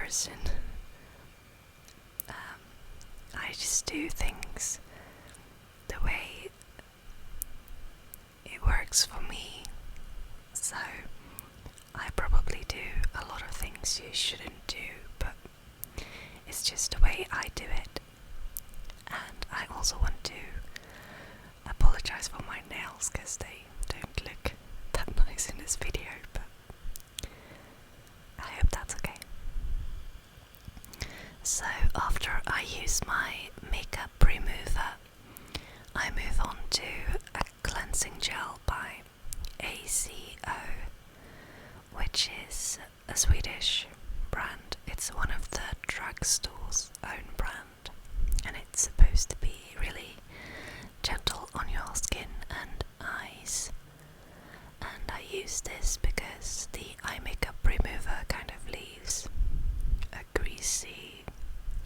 person. I just do things the way it works for me. So I probably do a lot of things you shouldn't do, but it's just the way I do it. And I also want to apologize for my nails because they don't look that nice in this video, but I hope that's okay. So after I use my makeup remover, I move on to a cleansing gel by ACO, which is a Swedish brand. It's one of the drugstore's own brand, and it's supposed to be really gentle on your skin and eyes. And I use this because the eye makeup remover kind of leaves a greasy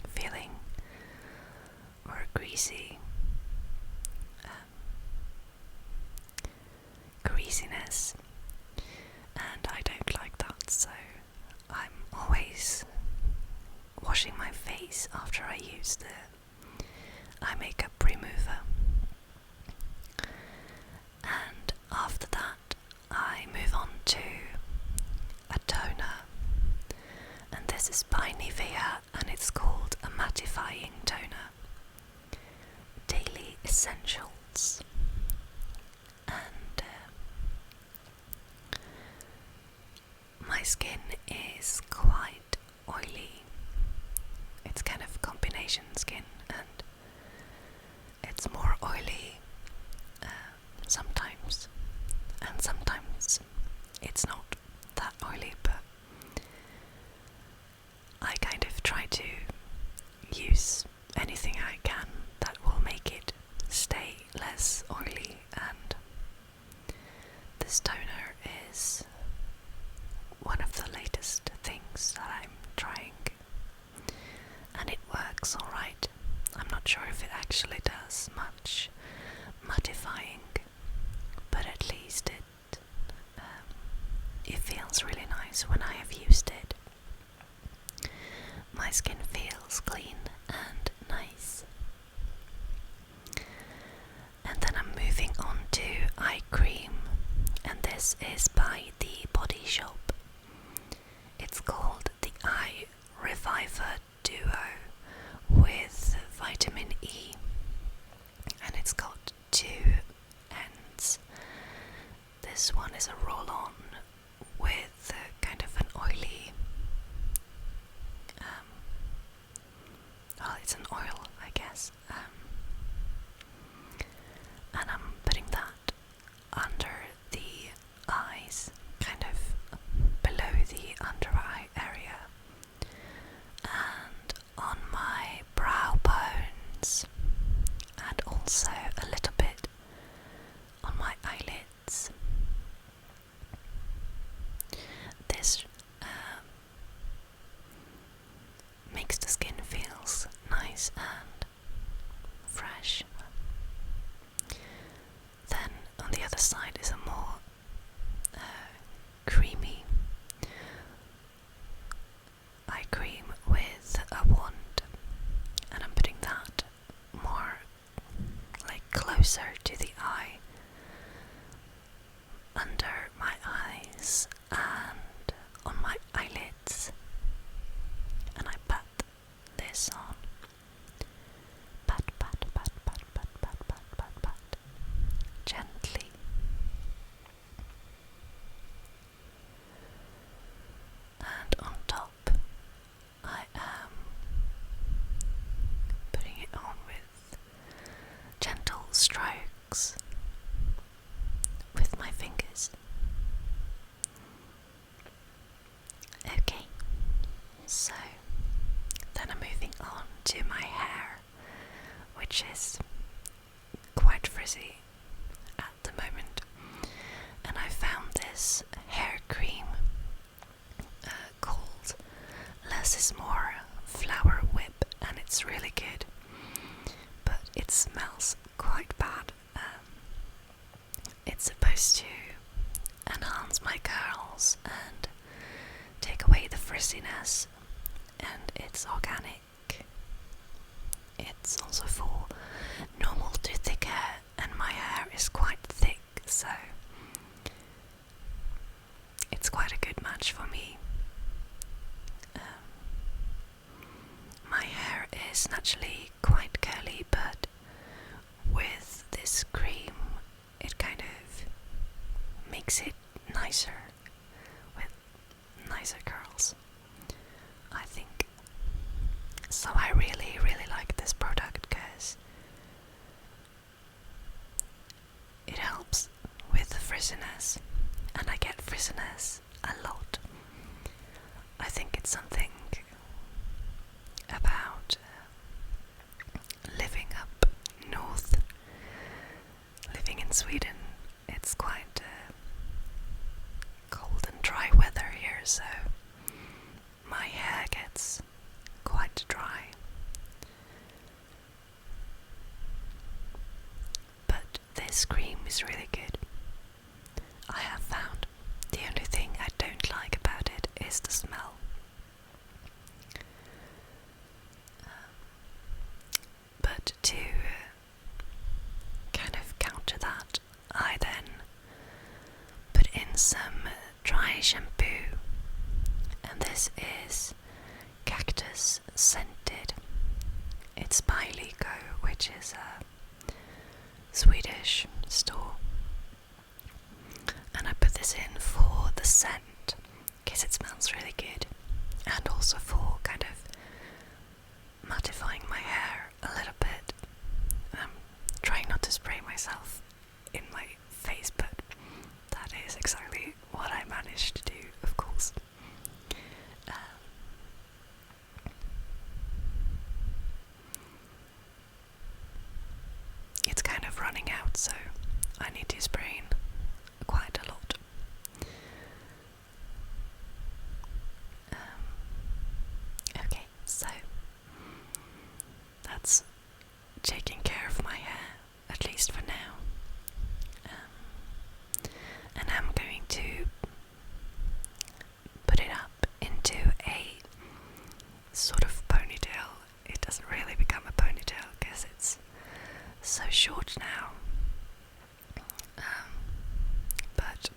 feeling, or a greasy greasiness, and I don't like that, so I'm always washing my face after I use the eye makeup remover. And after that I move on to a toner, and this is by Nivea, and it's called a mattifying toner, Daily Essentials. And my skin is quite oily. It's kind of combination skin, and it's more oily sometimes, and sometimes it's not that oily, but I kind of try to use anything I can that will make it stay less oily, and this toner is one of the latest things that I'm trying, and it works alright. I'm not sure if it actually does much mattifying, but at least it feels really nice when I have used it. My skin feels clean and nice. And then I'm moving on to eye cream, and this is by the Body Shop. It's called the Eye Reviver Duo with vitamin E, and it's got two ends. This one is a roll-on with kind of an oily, well, it's an oil, I guess, and I'm putting that under the eyes, kind of below the under eye area, and on my brow bones, and also a little bit on my eyelids. This makes the skin feels nice and fresh. Then on the other side is a more creamy eye cream with a wand, and I'm putting that more like closer to the eye, under my eyes and on my eyelids, and I pat this on. Pat, pat, pat, pat, pat, pat, pat, pat, pat, gently. And on top I am putting it on with gentle strokes with my fingers. Okay, so then I'm moving on to my hair, which is quite frizzy at the moment, and I found this hair cream called Less is More Flower Whip, and it's really good, but it smells quite bad. It's supposed to enhance my curls and take away the frizziness, it's organic. It's also for normal to thick hair, and my hair is quite thick, so it's quite a good match for me. My hair is naturally quite curly, but with this cream it kind of makes it nicer, with nicer curls, I think. So I really, really like this product because it helps with the frizziness, and I get frizziness a lot. I think it's something about living up north, living in Sweden. It's quite cold and dry weather here, so my hair gets quite dry. But this cream is really good, I have found. The only thing I don't like about it is the smell. But to kind of counter that, I then put in some dry shampoo, and this is Cactus Scented. It's by Lyko, which is a Swedish store, and I put this in for the scent because it smells really good, and also for kind of mattifying my hair a little bit. I'm trying not to spray myself in my face, but that is exactly what I managed to do, of course. It's kind of running out, so I need to spray in quite a lot. Okay, so that's taking care of my hair, at least for now. And I'm going to put it up into a sort of ponytail. It doesn't really become a ponytail because it's so short now. But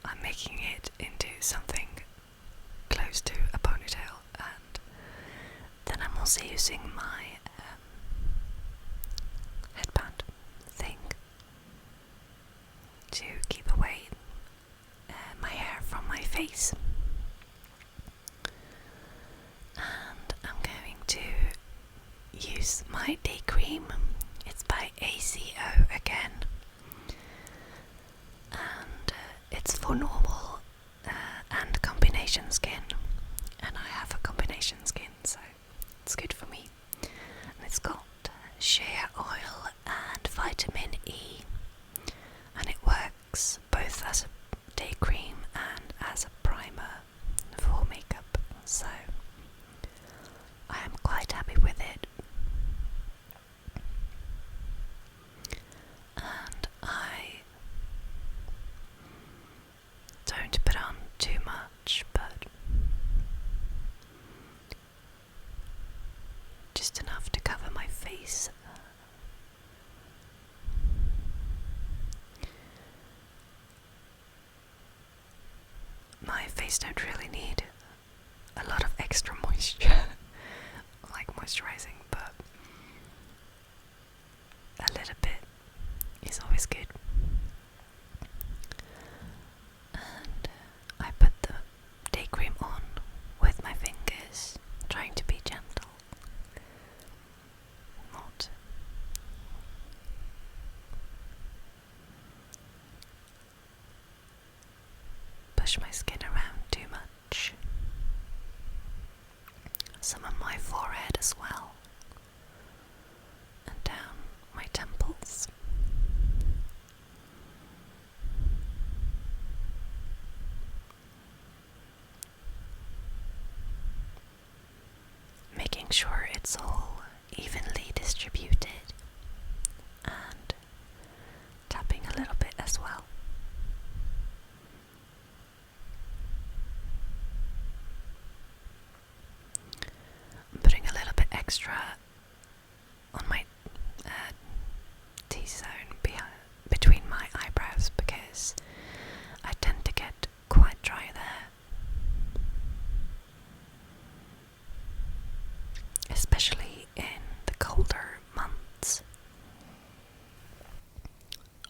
I'm making it into something close to a ponytail, and then I'm also using my headband thing to keep away my hair from my face. And I'm going to use my day cream. It's by ACO again, and it's for normal and combination skin, and I have a combination skin, so it's good for me. And it's got shea oil and vitamin E, and it works both as a day cream and as a primer for makeup, so I am quite happy with it. And I don't put on too much, but just enough to cover my face. My face don't really need a lot of extra moisture, like moisturizing, but a little bit is always good. And I put the day cream on with my fingers, trying to be gentle, not push my skin around too much. Some on my forehead as well, and down my temples. Making sure it's all evenly distributed, and tapping a little bit as well. extra on my T-zone between my eyebrows because I tend to get quite dry there, especially in the colder months.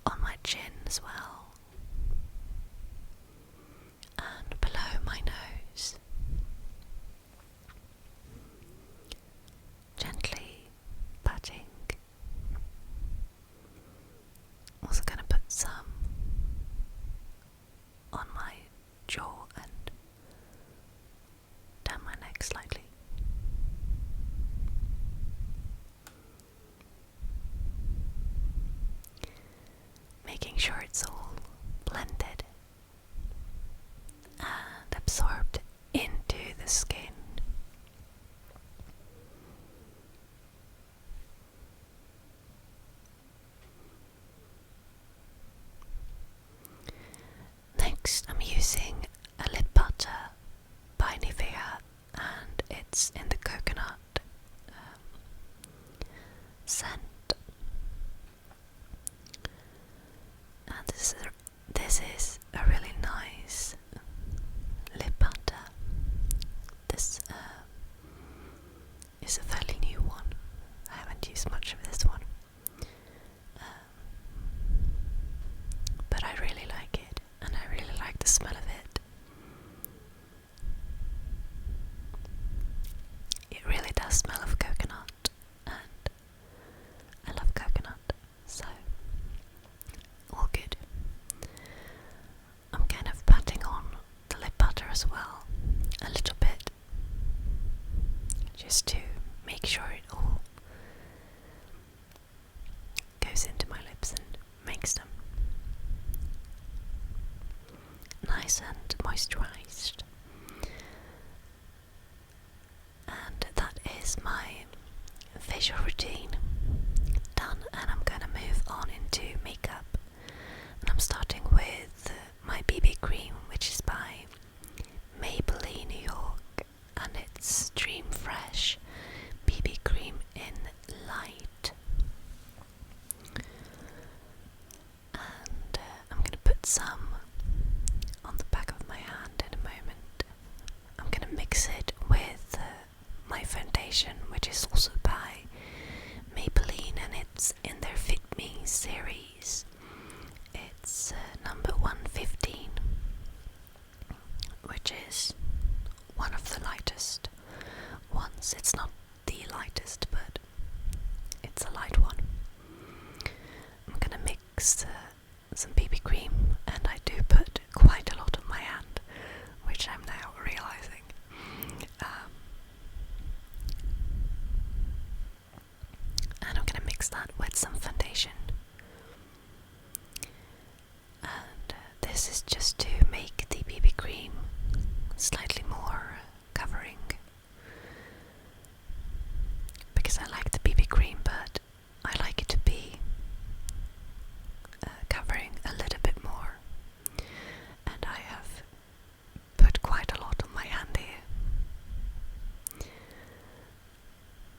On my chin as well, and below my nose, gently patting. Also going to put some on my jaw and down my neck slightly. Making sure it's all blended and absorbed into the skin. Next, I'm using a lip butter by Nivea, and it's in the coconut scent. And this is a really nice lip butter. This is a fairly new one. I haven't used much of this one, but I really like it, and I really like the smell of it. It really does smell of coconut, and I love coconut, so all good. I'm kind of patting on the lip butter as well, a little bit, just to make sure it all goes into my lips and makes them nice and moisturized. And that is my facial routine done, and I'm gonna move on into makeup. And I'm starting with my BB cream, which is by Maybelline New York, and it's Dream Fresh BB cream in light. And I'm gonna put some on the back of my hand in a moment. I'm gonna mix it with my foundation, which is also by Maybelline, and it's in their Fit Me series. It's number 115, which is one of the lightest ones. It's not the lightest, but it's a light one. I'm gonna mix some BB cream, and I do put quite a lot on my hand, which I'm now realizing. And I'm gonna mix that with some foundation. And this is just to make the BB cream slightly more covering, because I like the BB cream, but I like it to be covering a little bit more. And I have put quite a lot on my hand here,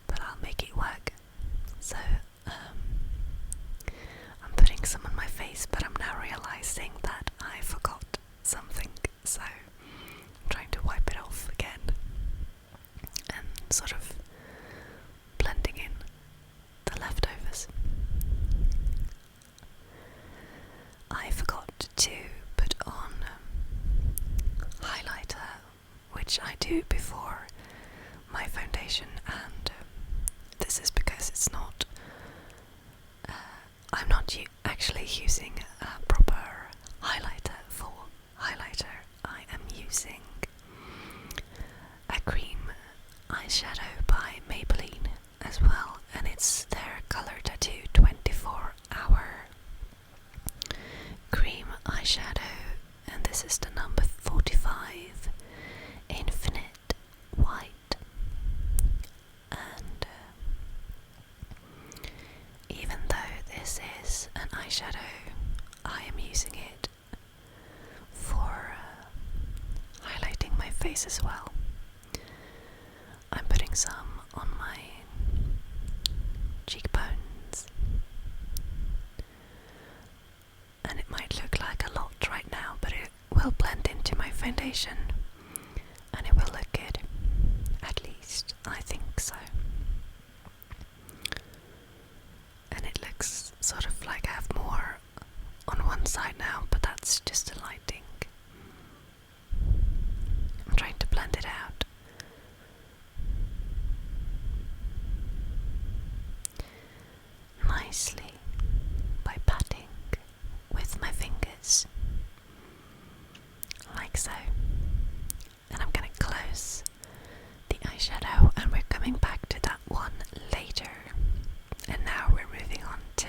but I'll make it work. So I'm putting some on my face, but I'm now realizing that I forgot something, so I'm trying to wipe it off again and sort of blending in the leftovers. I forgot to put on highlighter, which I do before my foundation, and this is because it's not I'm not actually using a proper highlighter for highlighter. I am using a cream eyeshadow by Maybelline as well, and it's their Color Tattoo 24-hour cream eyeshadow, and this is the number 45 Infinite White. And even though this is an eyeshadow, I am using it for highlighting my face as well. I'm putting some on my cheekbones. And it might look like a lot right now, but it will blend into my foundation and it will look good. At least I think so. And it looks sort of like I have more on one side now, but that's just the lighting. I'm trying to blend it out. Nicely by patting with my fingers, like so. And I'm going to close the eyeshadow, and we're coming back to that one later. And now we're moving on to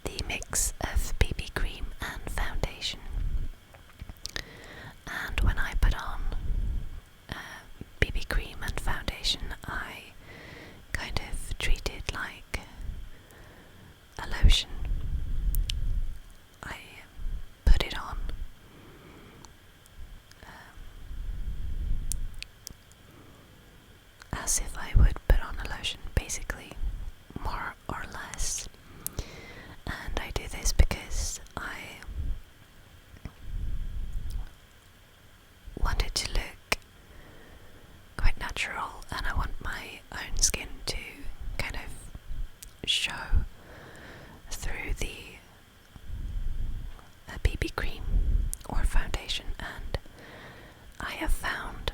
the mix of BB cream and foundation. And when I put on BB cream and foundation, I kind of treat it like a lotion. I put it on as if I would put on a lotion, basically, more or less. And I do this because I want it to look quite natural, and I want my own skin to kind of show through the BB cream or foundation. And I have found,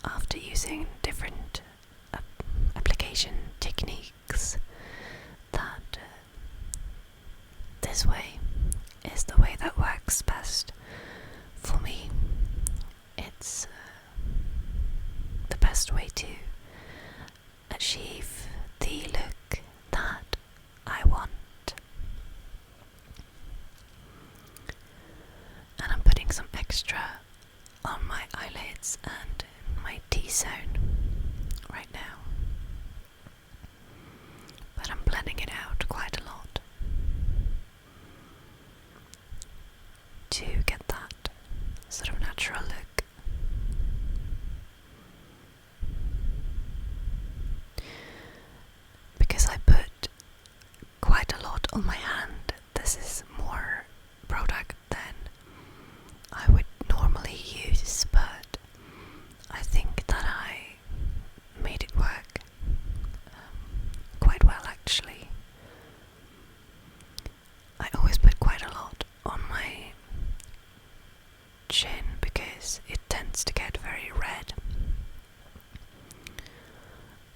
after using different application techniques, that this way is the way that works best for me. It's the best way to achieve the look that I want. And I'm putting some extra on my eyelids and my T-zone right now, but I'm blending it out quite a lot to get that sort of natural look. Because I put quite a lot on my hand, this is more product than I would normally use, but I think that I made it work quite well, actually. I always put quite a lot on my chin because it tends to get very red.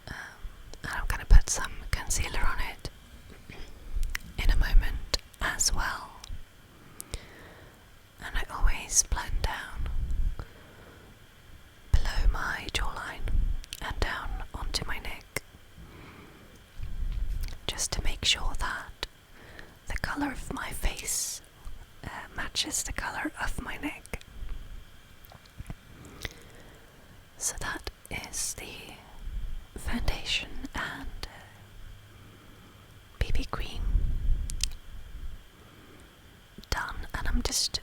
And I'm gonna put some concealer on it in a moment as well. And I always blend down below my jawline and down onto my neck, just to make sure that the colour of my face matches the colour of my neck. So that is the foundation and BB cream done, and I'm just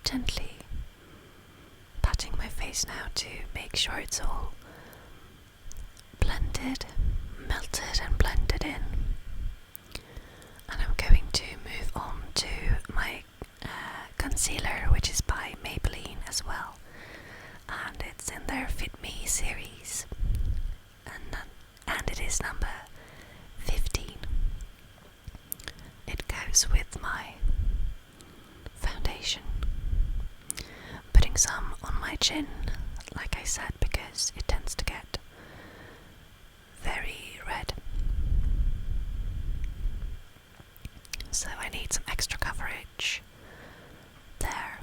gently patting my face now to make sure it's all blended, melted and blended in. And I'm going to move on to my concealer, which is by Maybelline as well, and it's in their Fit Me series, and it is number 15. It goes with my foundation. Putting some on my chin, like I said, because it tends to get very red. So I need some extra coverage there.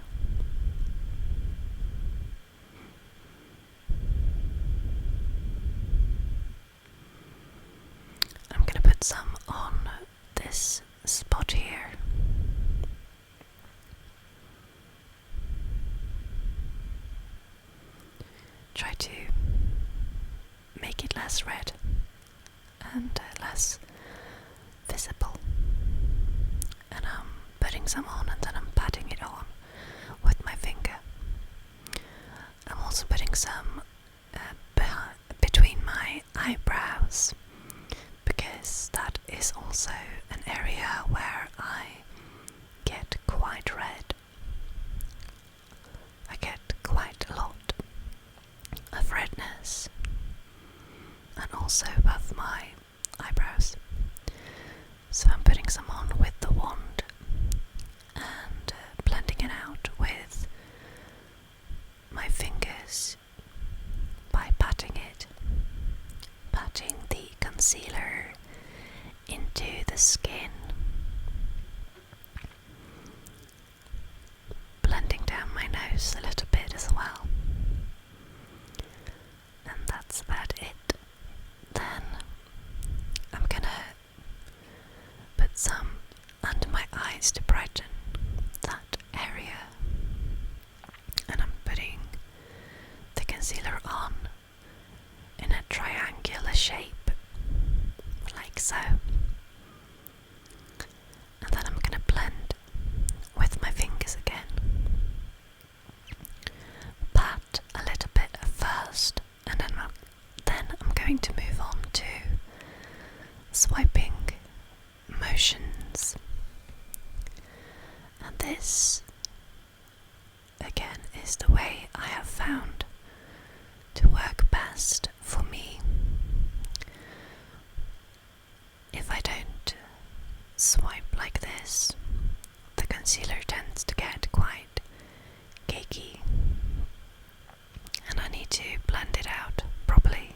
I'm gonna put some on this spot here. Try to make it less red and less visible. And I'm putting some on and then I'm patting it on with my finger. I'm also putting some between my eyebrow is also an area where I get quite red. I get quite a lot of redness, and also above my eyebrows. So I'm putting some on with the wand and blending it out with my fingers by patting the concealer into the skin, blending down my nose a little bit as well, and that's about it. Then I'm gonna put some under my eyes to brighten that area, and I'm putting the concealer on in a triangular shape, like so. And then I'm gonna blend with my fingers again. Pat a little bit first, and then I'm going to move on to swiping motions. And this, again, is the way I have found to work best for me. If I don't swipe like this, the concealer tends to get quite cakey, and I need to blend it out properly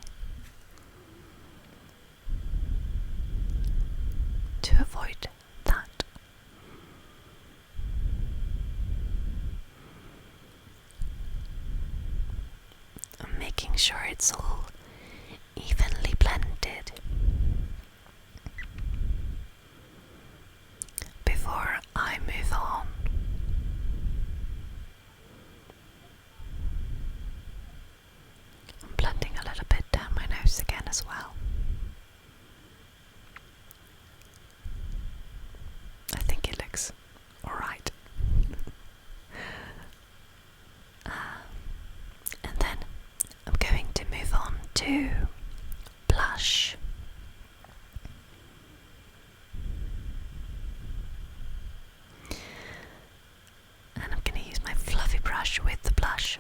to avoid that. I'm making sure it's all evenly blended before I move on. I'm blending a little bit down my nose again as well. I think it looks alright. And then I'm going to move on to blush. And I'm going to use my fluffy brush with the blush.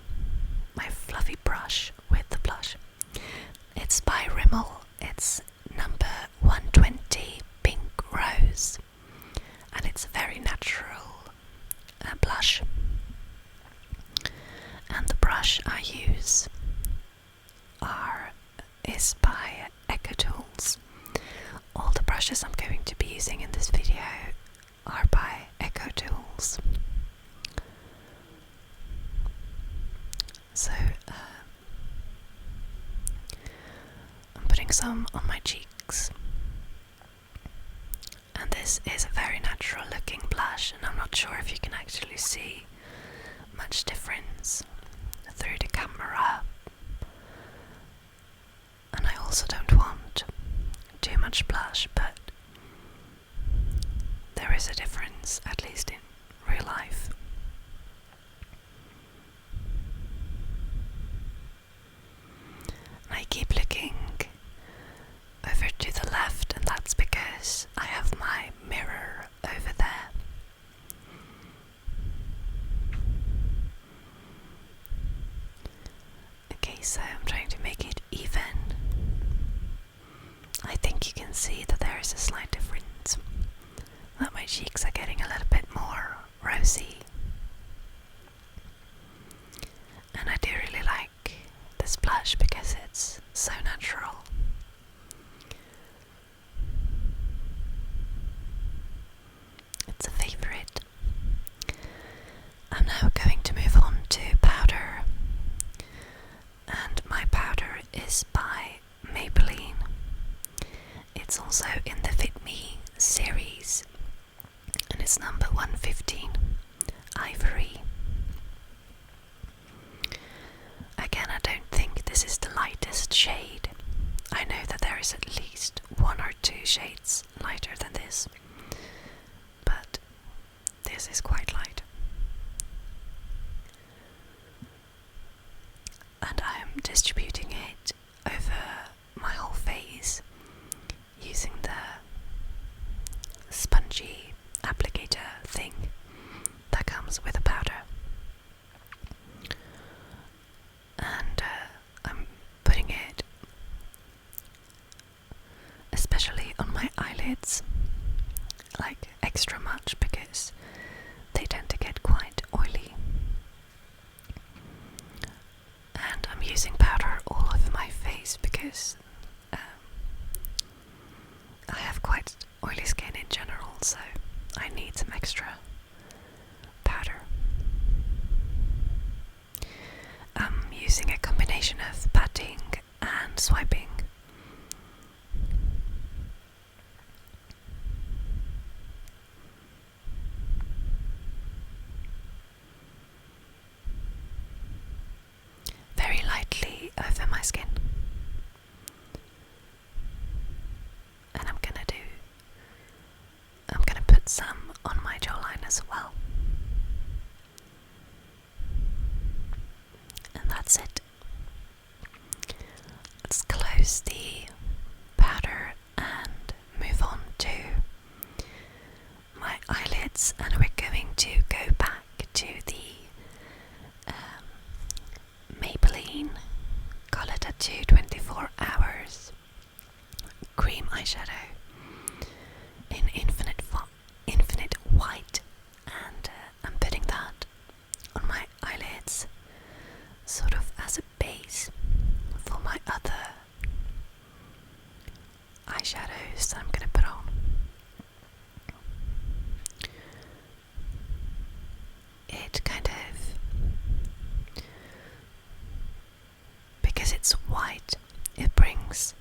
It's by Rimmel. It's number 120 Pink Rose. And it's a very natural blush. And the brush I use is by EcoTools. All the brushes I'm going to be using in this video are by EcoTools. So I'm putting some on my cheeks, and this is a very natural looking blush, and I'm not sure if you can actually see much difference through the camera. And I also don't want too much blush, but there is a difference, at least in real life. I keep looking over to the left, and that's because I have my mirror over there. Okay, so I'm trying to make it even. I think you can see that there is a slight difference, that my cheeks are getting a little bit more rosy. And I do really like this blush because it's so natural. It's a favourite. I'm now going to move on to powder. And my powder is by Maybelline. It's also in the Fit Me series, and it's number 115, Ivory. Again, I don't think this is the lightest shade. I know that there is at least one or two shades lighter than this, but this is quite light. And I'm distributing it over my whole face using the comes with a powder. And I'm putting it especially on my eyelids, like extra much, because they tend to get quite oily. And I'm using powder all over my face because I have quite oily skin in general, so I need some extra powder. I'm using a combination of patting and swiping. Very lightly over my skin. And I'm gonna put some on my jawline as well. And that's it. Let's close the powder and move on to my eyelids, and we're going to go back to the Maybelline Color Tattoo 24 Hours cream eyeshadow in infinite white, and I'm putting that on my eyelids sort of as a base for my other eyeshadows that I'm going to put on. It kind of, because it's white, it brings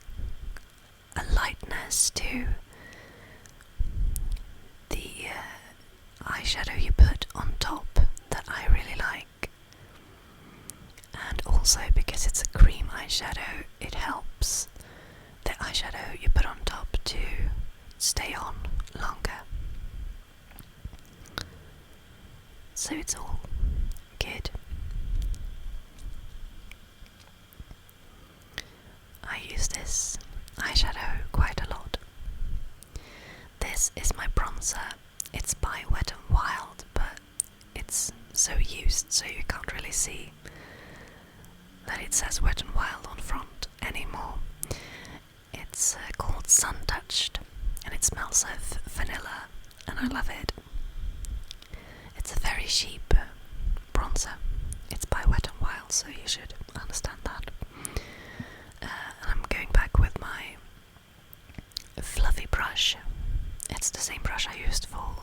a lightness to the eyeshadow you put on top that I really like. And also because it's a cream eyeshadow, it helps the eyeshadow you put on top to stay on longer. So it's all good. I use this eyeshadow quite a lot. This is my bronzer. It's by Wet n Wild, but it's so used so you can't really see that it says Wet n Wild on front anymore. It's called Sun Touched, and it smells of vanilla, and I love it. It's a very cheap bronzer. It's by Wet n Wild, so you should understand that. And I'm going back with my fluffy brush. It's the same brush I used for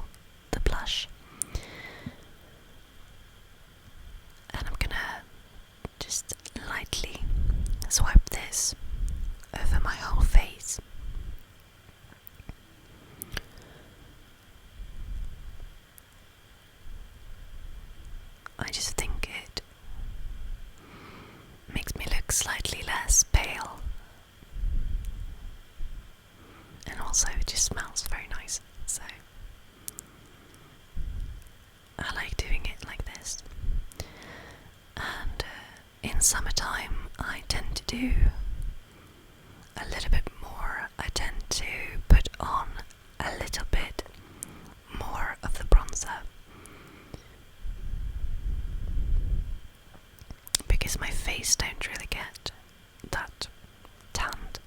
the blush. And I'm gonna just lightly swipe this over my whole face. I just think it makes me look slightly less pale, and also it just smells very nice, so I like doing it like this. And in summertime I tend to do a little bit more. I tend to put on a little bit more of the bronzer, because my face don't really get that tanned,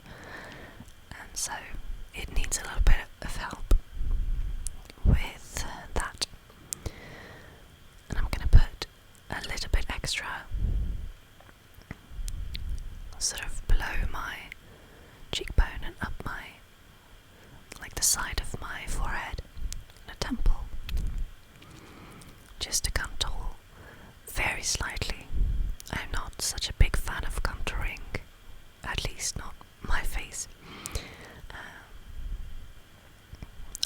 and so it needs a little bit of help with that. And I'm going to put a little bit extra sort of below my cheekbone and up my, like the side of my forehead and a temple, just to contour very slightly. I'm not such a big fan of contouring, at least not my face.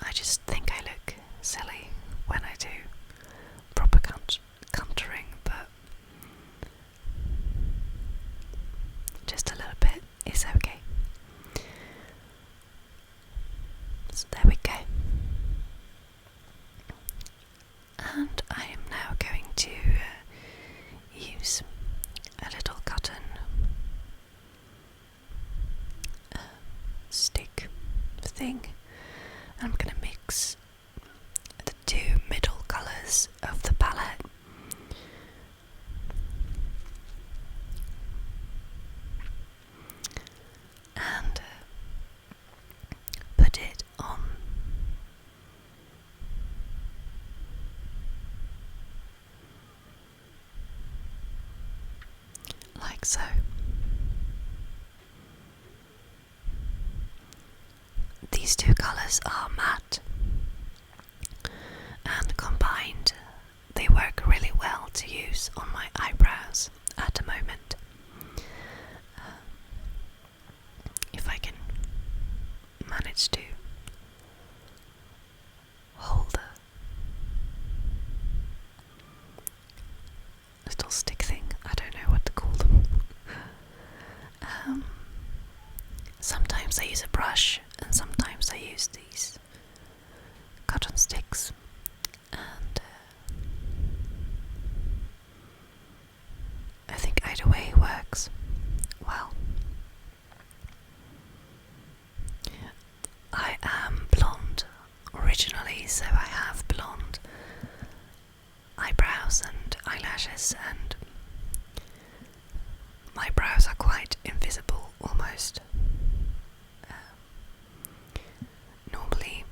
I just think I look silly when I do proper contouring, but just a little bit is okay. So there we go. And I am now going to use a little cotton stick thing. I'm going to mix the two middle colours of the palette like so. These two colours are matte, and combined they work really well to use on my eyebrows at the moment. If I can manage to hold a little stick thing, I don't know what to call them. Sometimes I use a brush and sometimes I use these cotton sticks, and I think either way works well. I am blonde originally, so I have blonde eyebrows and eyelashes, and my brows are quite invisible almost. Normally,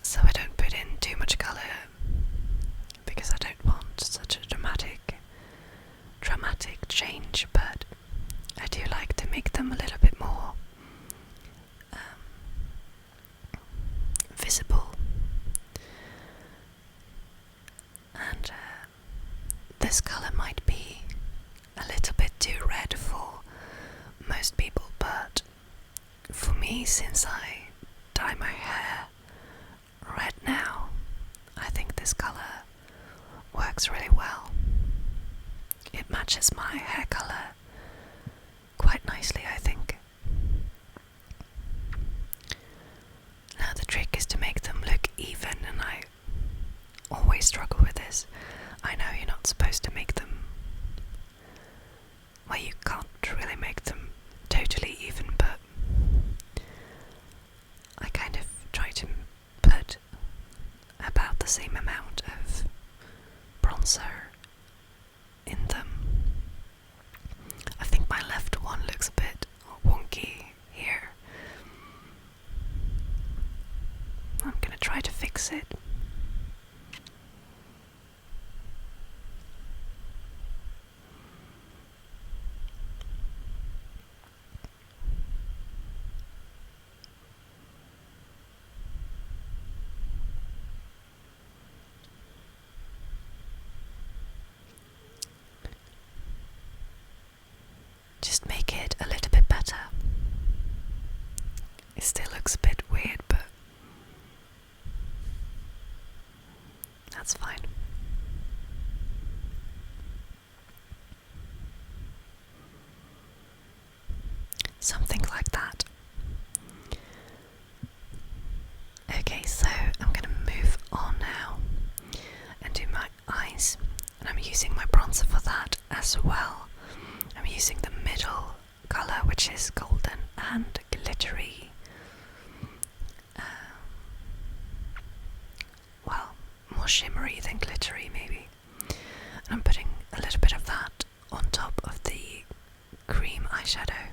so I don't put in too much colour because I don't want such a dramatic change, but I do like to make them a little bit more visible. And this colour might be a little bit too red for most people, but for me, since I dye my hair red now, I think this colour works really well. It matches my hair colour quite nicely, I think. Now the trick is to make them look even, and I always struggle with this. I know you're not supposed to make them, well, you can't really make them totally even, but I kind of try to put about the same amount of bronzer in them. I think my left one looks a bit wonky here. I'm gonna try to fix it. Just make it a little bit better. It still looks a bit weird, but that's fine. Something like that. Okay, so I'm gonna move on now and do my eyes, and I'm using my bronzer for that as well. I'm using the middle colour, which is golden and glittery. Well, more shimmery than glittery maybe. And I'm putting a little bit of that on top of the cream eyeshadow.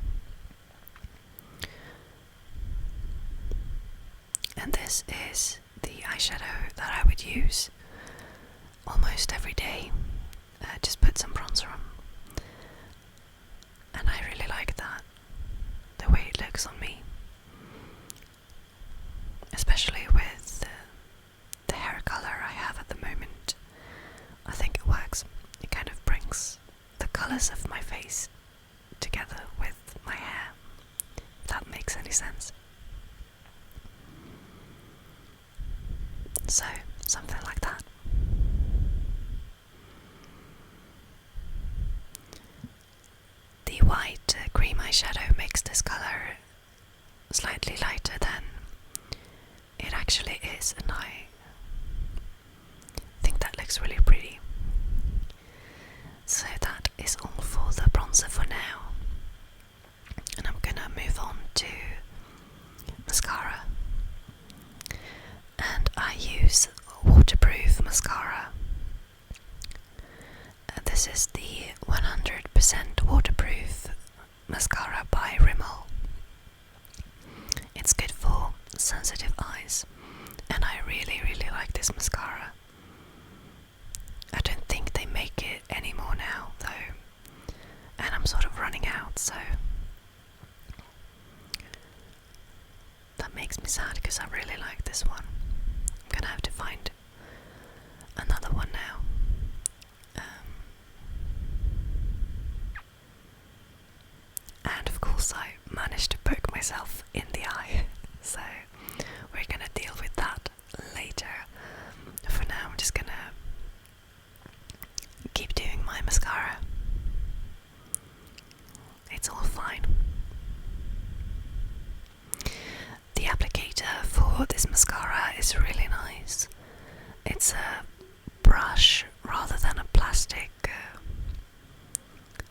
And this is the eyeshadow that I would use almost every day. Just put some bronzer on. And I really like that, the way it looks on me. Especially with the hair colour I have at the moment. I think it works. It kind of brings the colours of my face together with my hair, if that makes any sense. So, something like that. The white cream eyeshadow makes this colour slightly lighter than it actually is, and I think that looks really pretty. So that is all for the bronzer for now, and I'm gonna move on to mascara. And I use waterproof mascara. This is the 100% waterproof mascara by Rimmel. It's good for sensitive eyes, and I really like this mascara. I don't think they make it anymore now though, and I'm sort of running out, so that makes me sad because I really like this one. I'm gonna have to find another one now. And of course I managed to poke myself in the eye, so we're gonna deal with that later. For now I'm just gonna keep doing my mascara. It's all fine. The applicator for this mascara is really nice. It's a brush rather than a plastic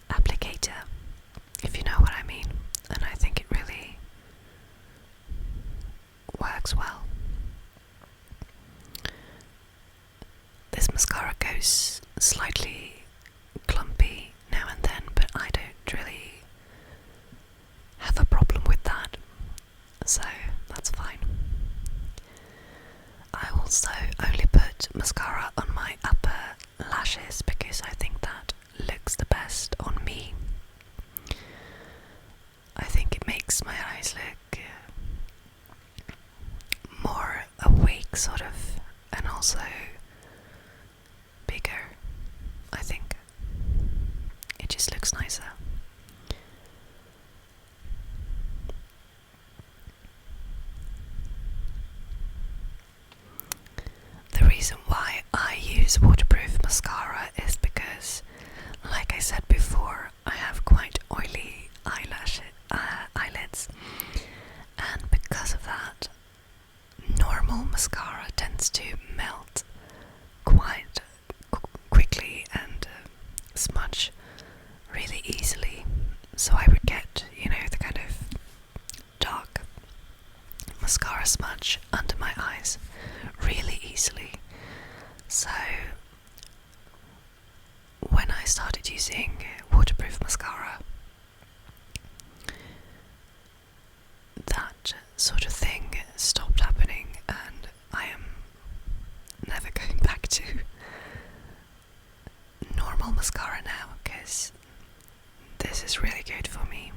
applicator, if you know what I mean, and I think it really works well. This mascara goes slightly clumpy now and then, but I don't really have a problem with that, so that's fine. I also only put mascara on my upper lashes because I think that looks the best on me. I think it makes my eyes look more awake, sort of, and also bigger. I think it just looks nicer. The reason why I use waterproof mascara is because, like I said before, I have quite oily eyelids, and because of that, normal mascara tends to melt quite quickly and smudge really easily. So I would get, the kind of dark mascara smudge under my eyes really easily. So when I started using waterproof mascara, that sort of thing stopped happening, and I am never going back to normal mascara now because this is really good for me.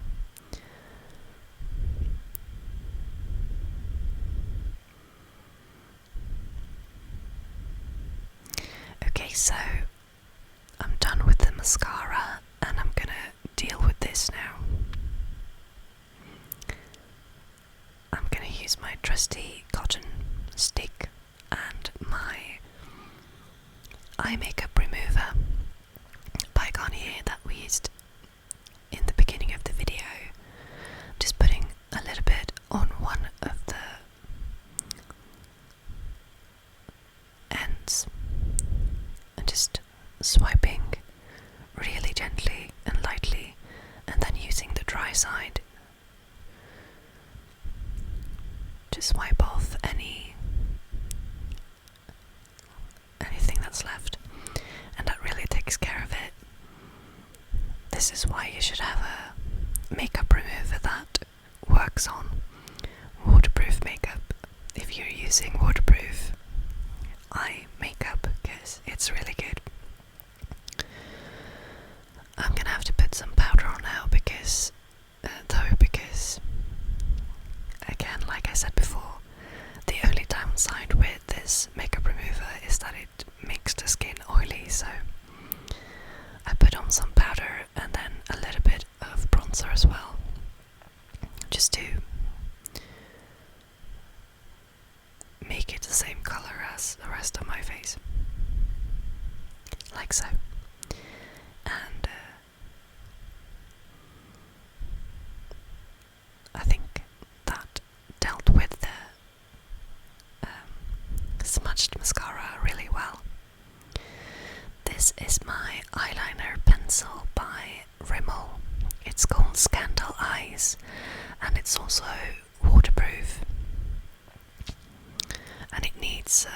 Okay, so I'm done with the mascara and I'm gonna deal with this now. I'm gonna use my trusty cotton stick and my eye makeup remover by Garnier that we used in the beginning of the video. Just putting a little bit on one of the ends and just swiping really gently and lightly, and then using the dry side to swipe off anything that's left, and that really takes care of it. This is why you should have a makeup remover that works on waterproof makeup if you're using waterproof eye makeup, because it's really good. I'm gonna have to put some powder on now because again, like I said before, the only downside with this makeup remover is that it makes the skin oily, so I put on some powder and then a little bit of bronzer as well, just to make it the same color as the rest of my face, like so. And I think that dealt with the smudged mascara really well. This is my eyeliner pencil by Rimmel. It's called Scandal Eyes, and it's also waterproof, and it needs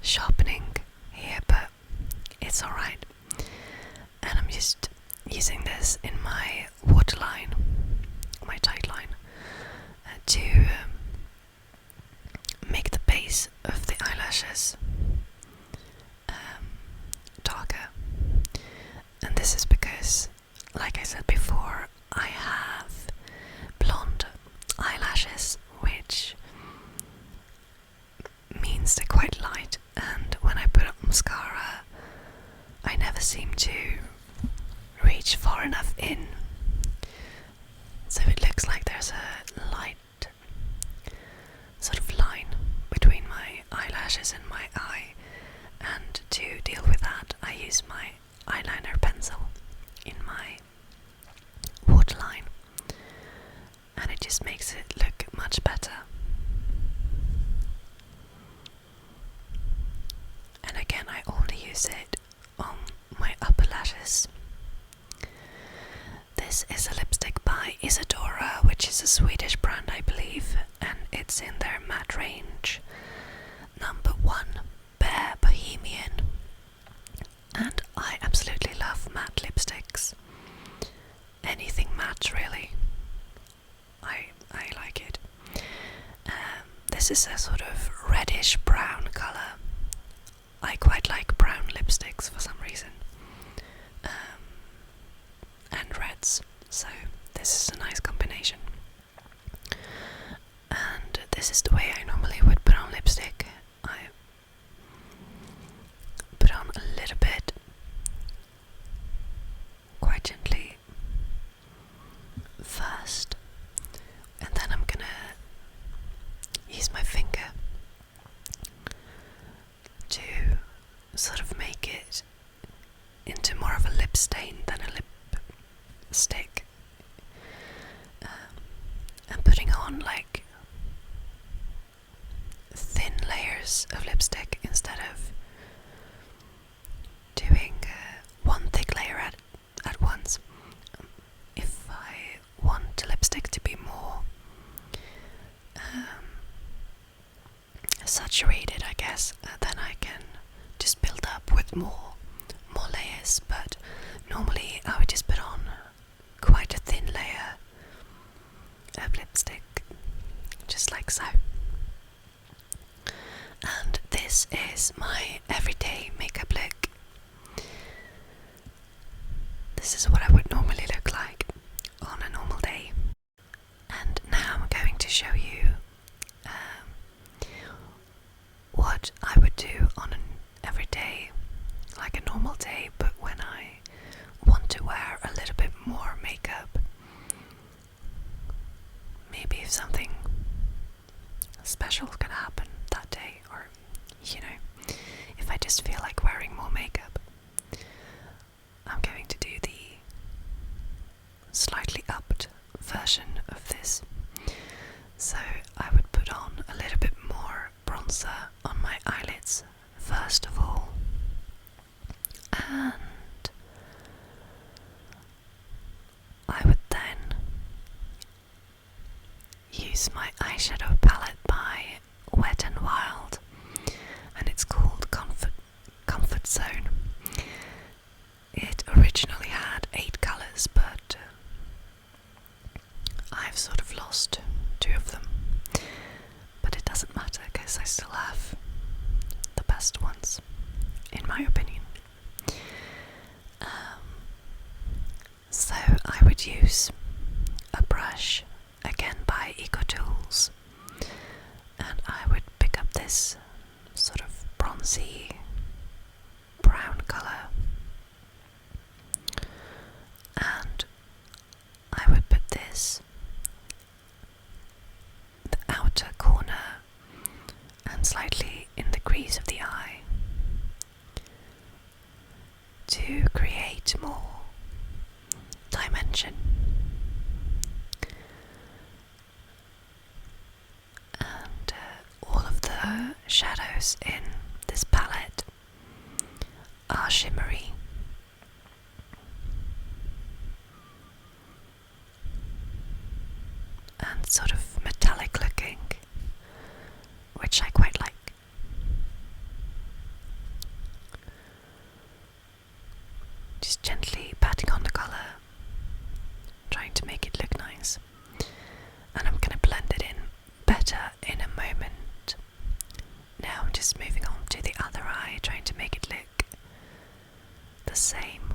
sharpening here, but it's alright. And I'm just using this in my waterline, my tight line, to make the base of the eyelashes seem to reach far enough in, so it looks like there's a light sort of line between my eyelashes and my eye, and to deal with that I use my eyeliner pencil in my waterline, and it just makes it look much better. And again, I only use it on my upper lashes. This is a lipstick by Isadora, which is a Swedish brand, I believe, and it's in their matte range. Number 1, Bare Bohemian. And I absolutely love matte lipsticks. Anything matte, really. I like it. This is a sort of reddish brown colour. I quite like brown lipsticks for some reason. And reds, so this is a nice combination. And this is the way I normally would put on lipstick. I put on a little bit, quite gently first, and then I'm gonna use my finger to sort of make it into more of a lip stain than a lipstick, and putting on like thin layers of lipstick instead of doing one thick layer at once. If I want a lipstick to be more saturated, I guess, then I can just build up with more layers, but normally I would just put on quite a thin layer of lipstick, just like so. And this is my everyday makeup look. This is what I would normally look like on a normal day. And now I'm going to show you what I would do on an everyday, like a normal day, but when I want to wear a little bit more makeup. Maybe if something special is gonna happen that day, or if I just feel like wearing more makeup. I'm going to do the slightly upped version of this. So I would put on a little bit more bronzer on my eyelids first of all, and I would then use my eyeshadow palette by Wet n Wild, and it's called Comfort Zone. It originally had 8 colours, but I've sort of lost 2 of them. But it doesn't matter, because I still have the best ones, in my opinion. So I would use a brush, again by EcoTools, and I would pick up this sort of bronzy brown colour, and I would put this the outer corner and slightly in the crease of the eye to create more dimension. And all of the shadows in this palette are shimmery. And sort of metallic looking, which I quite like. Just gently patting on the colour, trying to make it look nice. And I'm gonna blend it in better in a moment. Now I'm just moving on to the other eye, trying to make it look the same,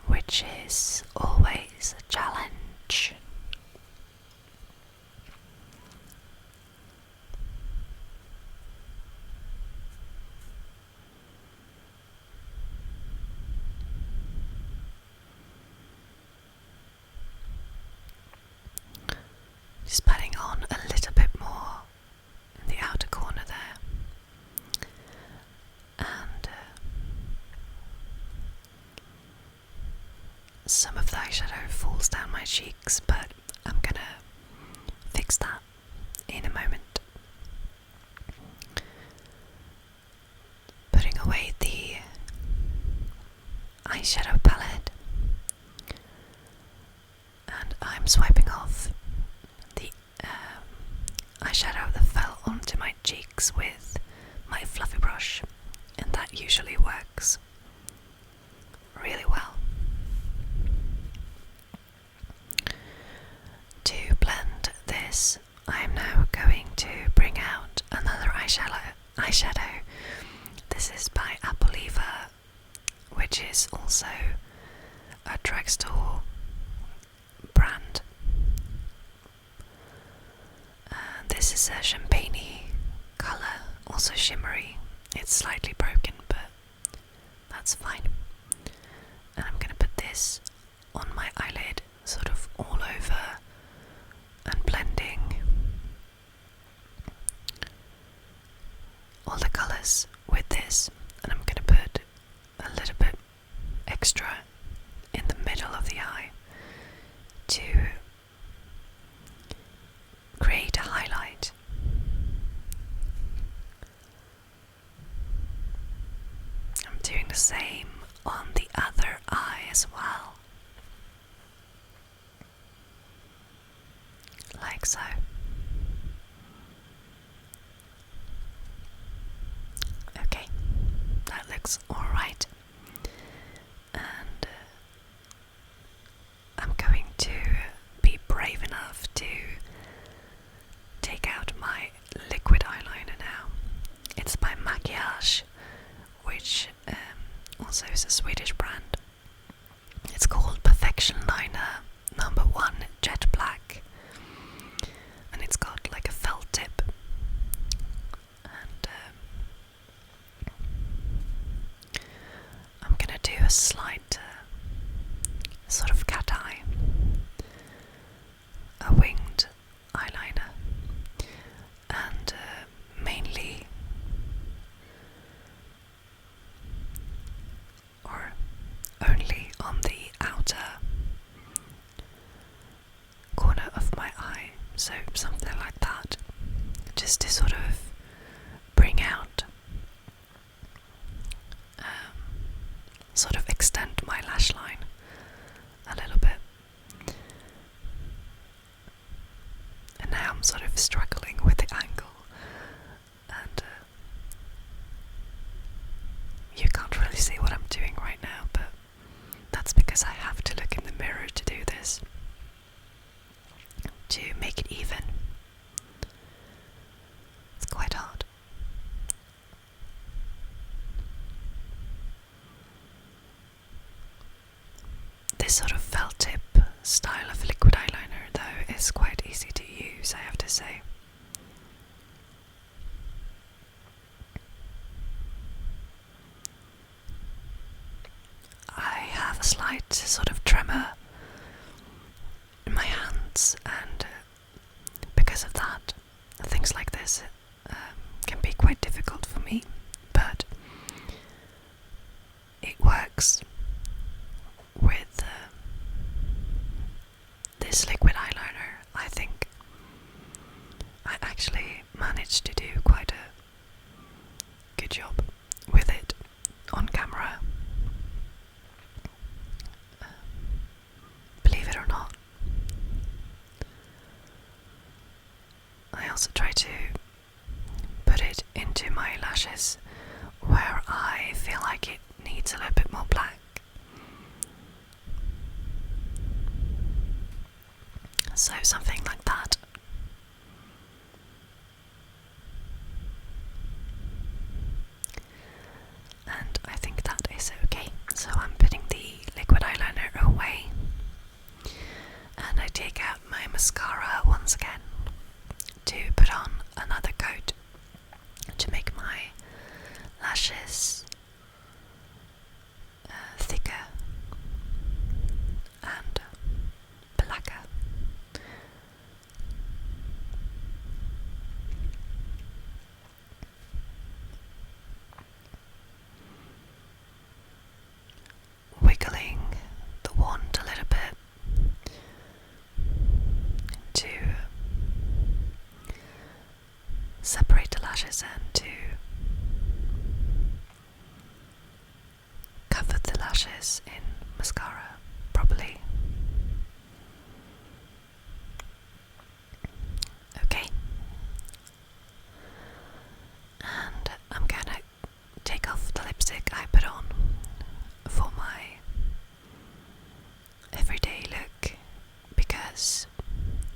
which is always a challenge. some of the eyeshadow falls down my cheeks, but I'm gonna fix that in a moment. Putting away the eyeshadow palette, and I'm swiping off the eyeshadow that fell onto my cheeks with my fluffy brush, and that usually works really well. To blend this, I am now going to bring out another eyeshadow. This is by Apple, which is also a drugstore brand. This is a champagne colour, also shimmery. It's slightly broken, but that's fine. And I'm going to put this on my eyelid, sort of all over, and blending all the colours with this. And I'm going to put a little bit extra in the middle of the eye to create a highlight. I'm doing the same on the other eye as well, like so. Okay, that looks alright, and I'm going to be brave enough to take out my liquid eyeliner now. It's by Maquillage, which also is a Swedish brand. It's called Perfection Liner number 1 Jet Black, and it's got like a felt tip, and I'm gonna do a slight sort of cat eye, a winged eyeliner, and mainly, or only on the outer corner of my eye, so something like that, just to sort of bring out, sort of extend my lash line a little bit. And now I'm sort of struggling with the angle, and you can't really see what I'm doing right now, but that's because I have to look in the mirror to do this, to make it even. It's quite hard. This sort of felt tip style of liquid eyeliner, though, is quite easy to use, I have to say. I have a slight sort of tremor in my hands, and because of that, things like this can be quite difficult for me, but it works with this liquid eyeliner. I think I actually managed to do quite a good job with it on camera. Believe it or not. I also try to put it into my lashes where I feel like it needs a little bit more black. So something like that. And I think that is okay. So I'm putting the liquid eyeliner away, and I take out my mascara once again to put on another coat to make my lashes thicker and blacker. separate the lashes and to cover the lashes in mascara properly. Okay. And I'm gonna take off the lipstick I put on for my everyday look, because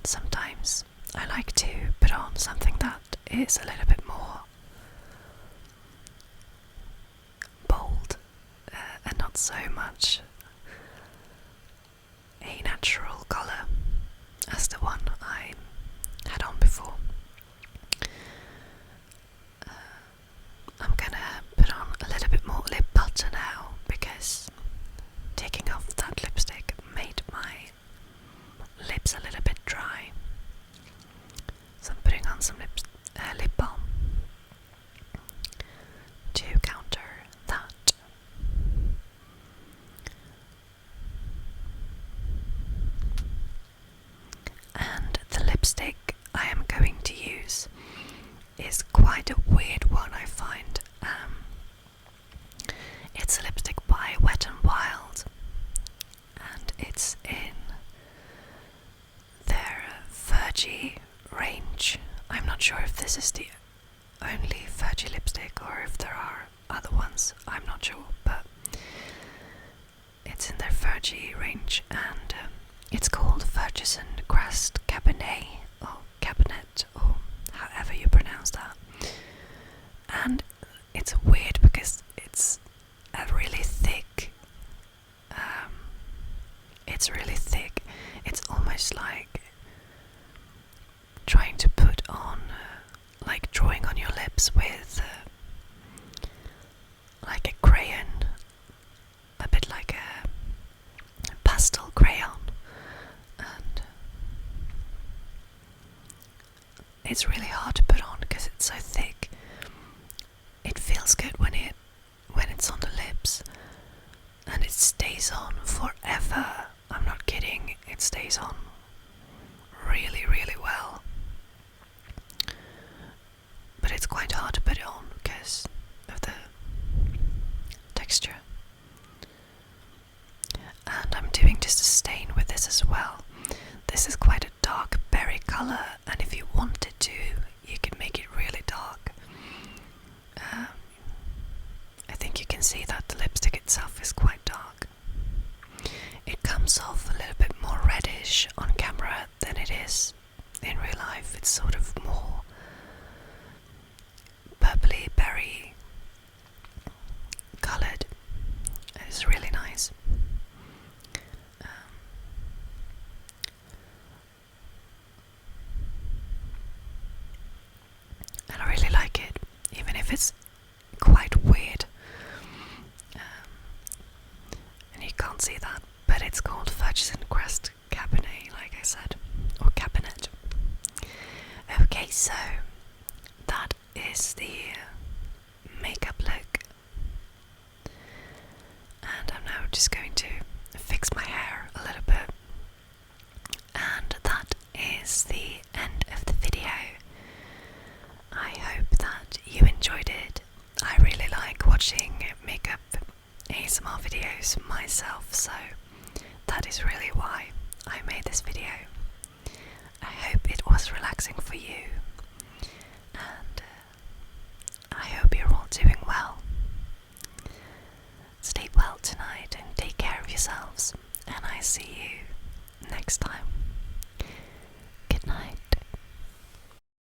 sometimes I like to put on something that is a little bit more bold and not so much a natural colour as the one I had on before. I'm gonna put on a little bit more lip butter now, because taking off that lipstick made my lips a little bit dry. So I'm putting on some lip balm to counter that. And the lipstick I am going to use is quite a weird one, I find. It's a lipstick by Wet n Wild, and it's in their Fergie range. I'm not sure if this is the only Fergie lipstick or if there are other ones, I'm not sure, but it's in their Fergie range, and it's called Ferguson Crest Cabernet, or Cabinet, or however you pronounce that. And it's weird because it's a really thick, it's almost like trying to put on, like drawing on your lips with like a crayon, a bit like a pastel crayon, and it's really hard to put on because it's so thick. It feels good when it's on the lips, and it stays on forever. I'm not kidding, it stays on really, really well. But it's quite hard to put it on because of the texture. And I'm doing just a stain with this as well. This is quite a dark berry colour, and if you wanted to, you could make it really dark. I think you can see that the lipstick itself is quite dark. It comes off a little bit more reddish on camera than it is in real life. It's sort of more purpley berry coloured. It's really nice. And I really like it, even if it's quite weird. And you can't see that, but it's called Ferguson Crest Cabernet, like I said, or Cabinet. Okay, so that is the makeup look, and I'm now just going to fix my hair a little bit, and that is the end of the video. I hope that you enjoyed it. I really like watching makeup ASMR videos myself, so that is really why I made this video. I hope it was relaxing for you, and I hope you're all doing well. Stay well tonight and take care of yourselves, and I see you next time.